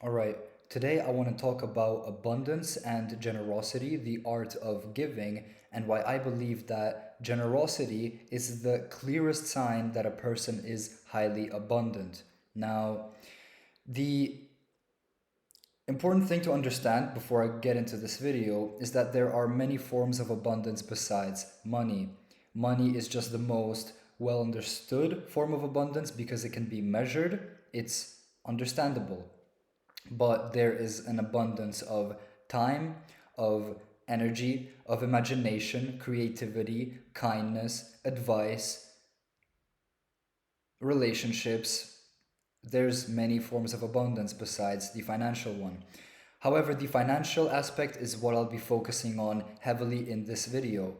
All right, today I want to talk about abundance and generosity, the art of giving, and why I believe that generosity is the clearest sign that a person is highly abundant. Now, the important thing to understand before I get into this video is that there are many forms of abundance besides money. Money is just the most well understood form of abundance because it can be measured, it's understandable, but there is an abundance of time, of energy, of imagination, creativity, kindness, advice, relationships. There's many forms of abundance besides the financial one. However, the financial aspect is what I'll be focusing on heavily in this video.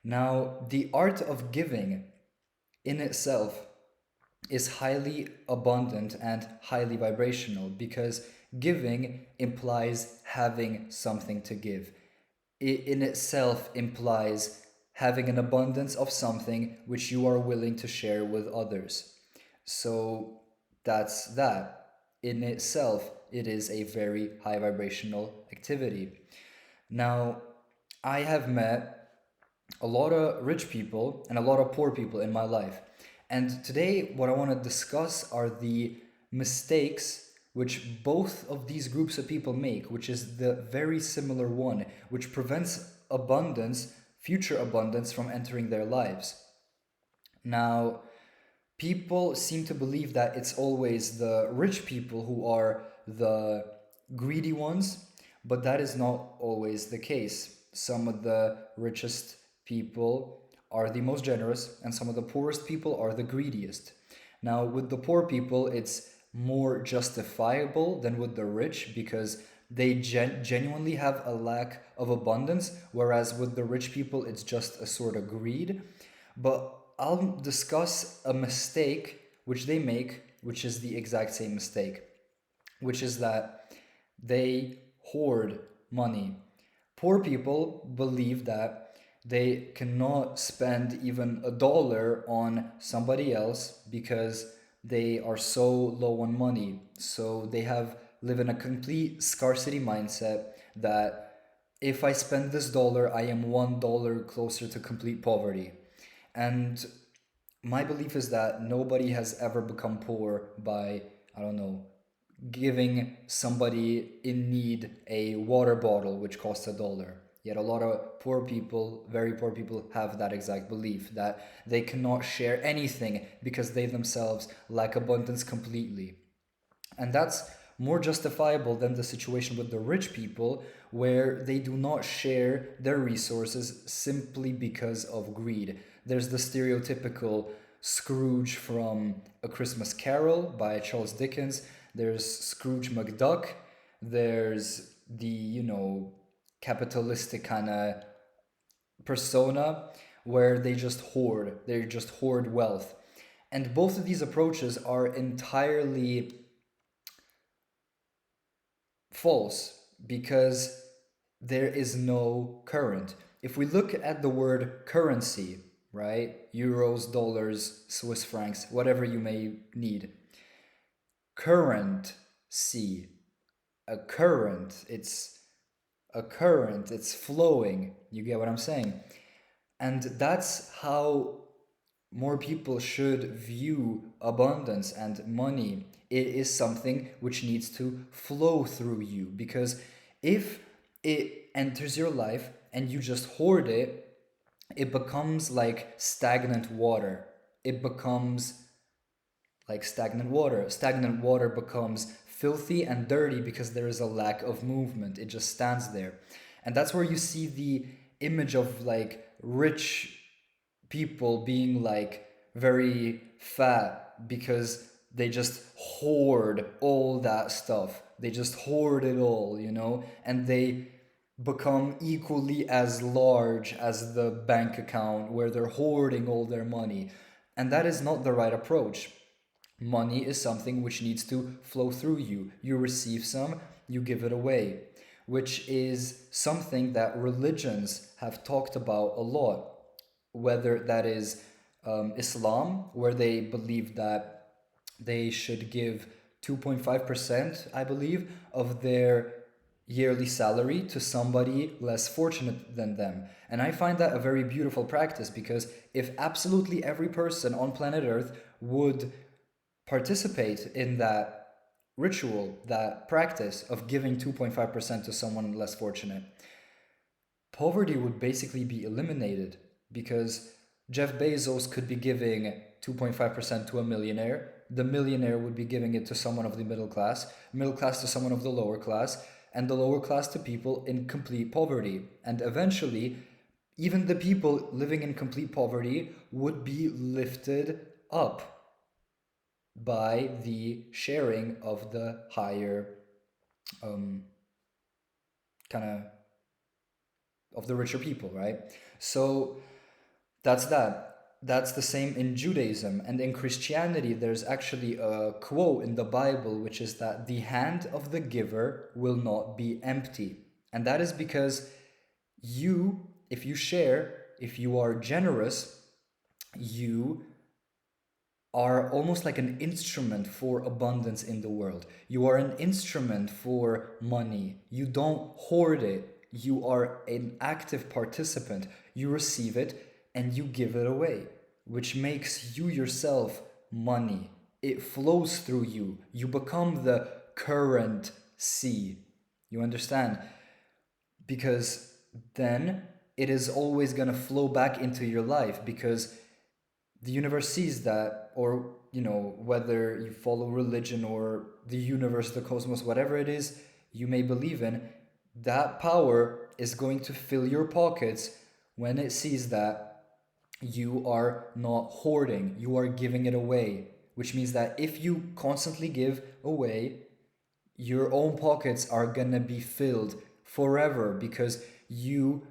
Now, the art of giving in itself is highly abundant and highly vibrational because giving implies having something to give. It in itself implies having an abundance of something which you are willing to share with others. So that's that. In itself, it is a very high vibrational activity. Now, I have met a lot of rich people and a lot of poor people in my life. And today, what I want to discuss are the mistakes which both of these groups of people make, which is the very similar one, which prevents abundance, future abundance, from entering their lives. Now, people seem to believe that it's always the rich people who are the greedy ones, but that is not always the case. Some of the richest people are the most generous, and some of the poorest people are the greediest. Now, with the poor people, it's more justifiable than with the rich because they genuinely have a lack of abundance, whereas with the rich people, it's just a sort of greed. But I'll discuss a mistake which they make, which is the exact same mistake, which is that they hoard money. Poor people believe that they cannot spend even $1 on somebody else because they are so low on money. So they have live in a complete scarcity mindset that if I spend this dollar, I am $1 closer to complete poverty. And my belief is that nobody has ever become poor by, I don't know, giving somebody in need a water bottle which costs $1. Yet a lot of poor people, very poor people, have that exact belief that they cannot share anything because they themselves lack abundance completely. And that's more justifiable than the situation with the rich people, where they do not share their resources simply because of greed. There's the stereotypical Scrooge from A Christmas Carol by Charles Dickens. There's Scrooge McDuck. There's the, capitalistic kind of persona where they just hoard wealth. And both of these approaches are entirely false because there is no current. If we look at the word currency, right? Euros, dollars, Swiss francs, whatever you may need. Currency, a current, it's flowing. You get what I'm saying? And that's how more people should view abundance and money. It is something which needs to flow through you because if it enters your life and you just hoard it, it becomes like stagnant water. It becomes like stagnant water. Stagnant water becomes filthy and dirty because there is a lack of movement. It just stands there. And that's where you see the image of like rich people being like very fat because they just hoard all that stuff. They just hoard it all, and they become equally as large as the bank account where they're hoarding all their money. And that is not the right approach. Money is something which needs to flow through you. You receive some, you give it away, which is something that religions have talked about a lot, whether that is Islam, where they believe that they should give 2.5%, I believe, of their yearly salary to somebody less fortunate than them. And I find that a very beautiful practice, because if absolutely every person on planet Earth would participate in that ritual, that practice of giving 2.5% to someone less fortunate, poverty would basically be eliminated, because Jeff Bezos could be giving 2.5% to a millionaire. The millionaire would be giving it to someone of the middle class to someone of the lower class, and the lower class to people in complete poverty. And eventually, even the people living in complete poverty would be lifted up by the sharing of the higher um, kind of the richer people, right? So that's that. That's the same in Judaism. And in Christianity, there's actually a quote in the Bible, which is that the hand of the giver will not be empty. And that is because you, if you share, if you are generous, you are almost like an instrument for abundance in the world. You are an instrument for money. You don't hoard it. You are an active participant. You receive it and you give it away, which makes you yourself money. It flows through you. You become the current sea. You understand? Because then it is always going to flow back into your life, because the universe sees that, or whether you follow religion or the universe, the cosmos, whatever it is you may believe in, that power is going to fill your pockets when it sees that you are not hoarding, you are giving it away. Which means that if you constantly give away, your own pockets are gonna be filled forever, because you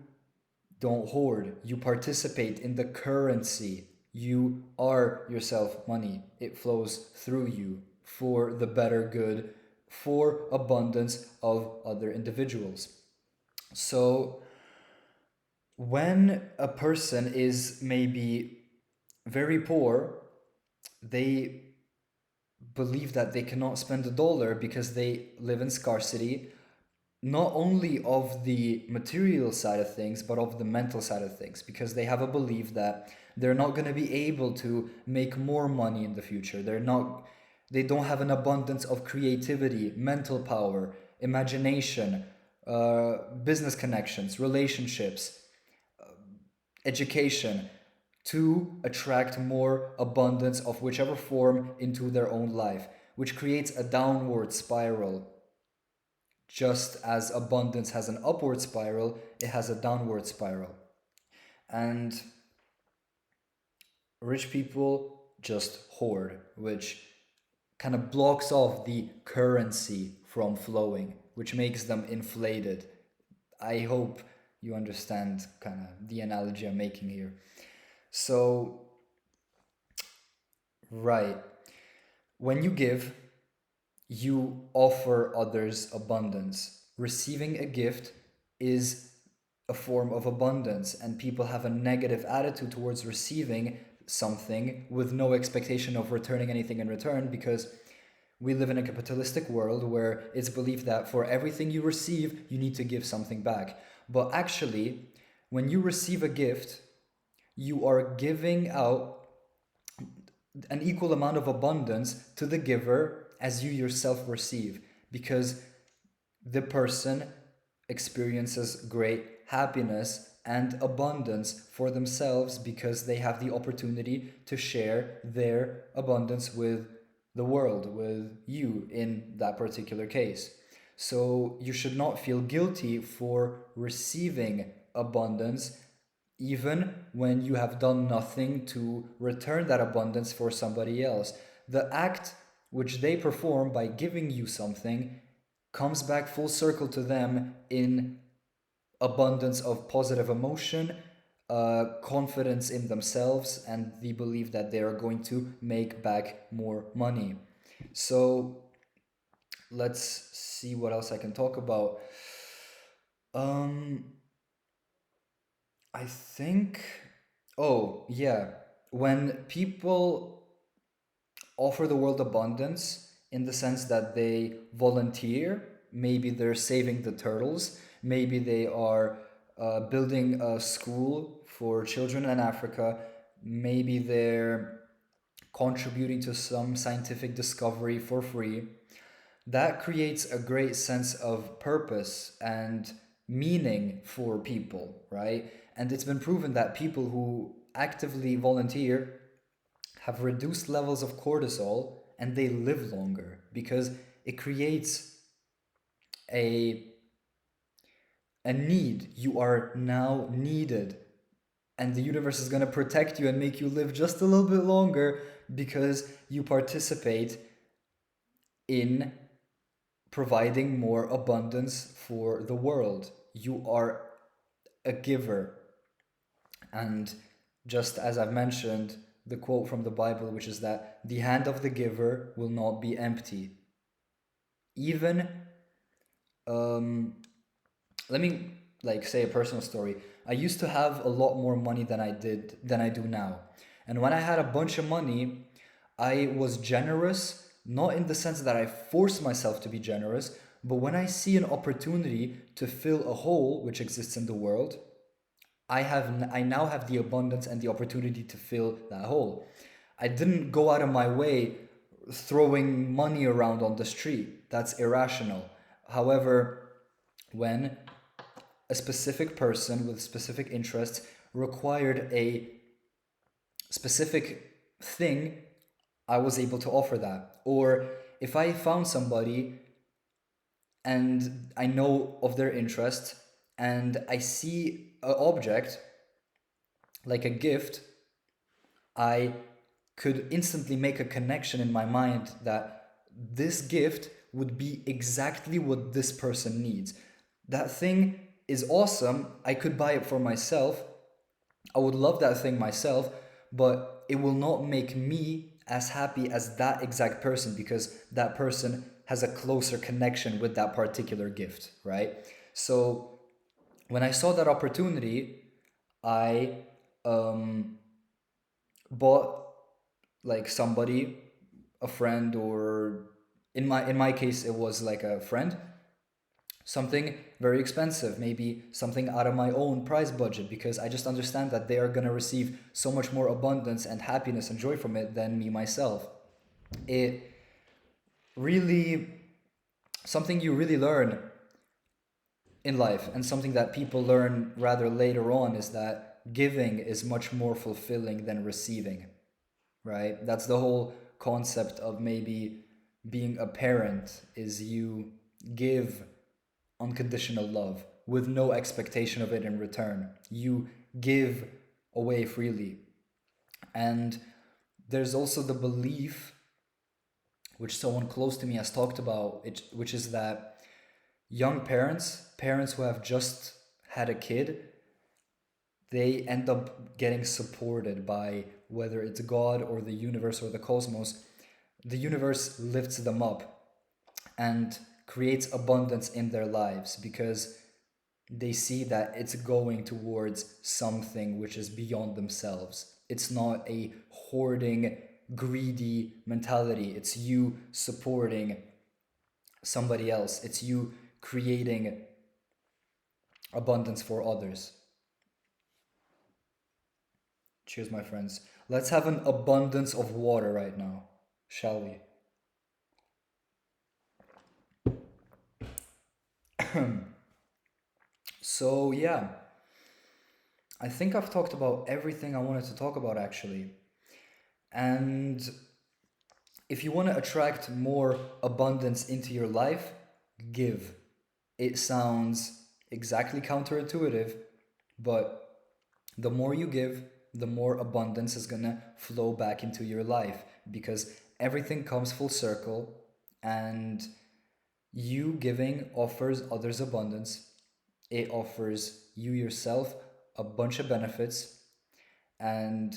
don't hoard. You participate in the currency. You are yourself money. It flows through you for the better good, for abundance of other individuals. So, when a person is maybe very poor, they believe that they cannot spend $1 because they live in scarcity, not only of the material side of things, but of the mental side of things, because they have a belief that they're not going to be able to make more money in the future. They don't have an abundance of creativity, mental power, imagination, business connections, relationships, education, to attract more abundance of whichever form into their own life, which creates a downward spiral. Just as abundance has an upward spiral, it has a downward spiral. And rich people just hoard, which kind of blocks off the currency from flowing, which makes them inflated. I hope you understand kind of the analogy I'm making here. So, right, when you give, you offer others abundance. Receiving a gift is a form of abundance, and people have a negative attitude towards receiving something with no expectation of returning anything in return, because we live in a capitalistic world where it's believed that for everything you receive, you need to give something back. But actually, when you receive a gift, you are giving out an equal amount of abundance to the giver as you yourself receive, because the person experiences great happiness and abundance for themselves, because they have the opportunity to share their abundance with the world, with you in that particular case. So you should not feel guilty for receiving abundance, even when you have done nothing to return that abundance for somebody else. The act which they perform by giving you something comes back full circle to them in abundance of positive emotion, confidence in themselves, and the belief that they are going to make back more money. So let's see what else I can talk about. Um, I think, oh yeah, when people offer the world abundance, in the sense that they volunteer. Maybe they're saving the turtles. Maybe they are building a school for children in Africa. Maybe they're contributing to some scientific discovery for free. That creates a great sense of purpose and meaning for people, right? And it's been proven that people who actively volunteer have reduced levels of cortisol and they live longer because it creates a a need. You are now needed, and the universe is going to protect you and make you live just a little bit longer because you participate in providing more abundance for the world. You are a giver. And just as I've mentioned, the quote from the Bible, which is that the hand of the giver will not be empty. Even, um, let me like say a personal story. I used to have a lot more money than I do now. And when I had a bunch of money, I was generous, not in the sense that I forced myself to be generous, but when I see an opportunity to fill a hole which exists in the world, I now have the abundance and the opportunity to fill that hole. I didn't go out of my way throwing money around on the street. That's irrational. However, when a specific person with specific interests required a specific thing, I was able to offer that. Or if I found somebody and I know of their interest and I see an object like a gift, I could instantly make a connection in my mind that this gift would be exactly what this person needs. That thing is awesome. I could buy it for myself. I would love that thing myself, but it will not make me as happy as that exact person because that person has a closer connection with that particular gift, right? So when I saw that opportunity, I um, bought like somebody, a friend, or in my case it was like a friend, something very expensive, maybe something out of my own price budget, because I just understand that they are going to receive so much more abundance and happiness and joy from it than me myself. It really, something you really learn in life, and something that people learn rather later on, is that giving is much more fulfilling than receiving, right? That's the whole concept of maybe being a parent, is you give unconditional love with no expectation of it in return. You give away freely. And there's also the belief, which someone close to me has talked about, which is that young parents, parents who have just had a kid, they end up getting supported by whether it's God or the universe or the cosmos. The universe lifts them up and creates abundance in their lives because they see that it's going towards something which is beyond themselves. It's not a hoarding, greedy mentality. It's you supporting somebody else. It's you creating abundance for others. Cheers, my friends. Let's have an abundance of water right now, shall we? So, yeah, I think I've talked about everything I wanted to talk about actually. And if you want to attract more abundance into your life, give. It sounds exactly counterintuitive, but the more you give, the more abundance is going to flow back into your life because everything comes full circle, and you giving offers others abundance. It offers you yourself a bunch of benefits. And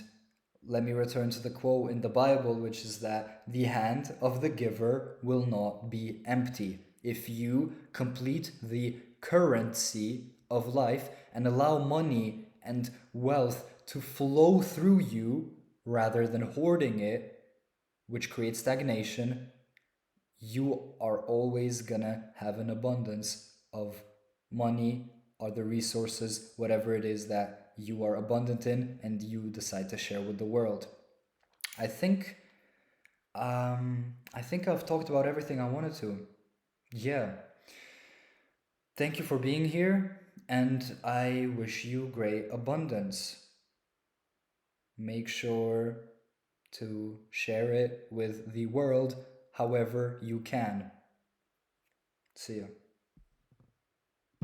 let me return to the quote in the Bible, which is that the hand of the giver will not be empty. If you complete the currency of life and allow money and wealth to flow through you rather than hoarding it, which creates stagnation, you are always gonna have an abundance of money or the resources, whatever it is that you are abundant in and you decide to share with the world. I think I think I've talked about everything I wanted to. Yeah. Thank you for being here, and I wish you great abundance. Make sure to share it with the world however you can. See ya.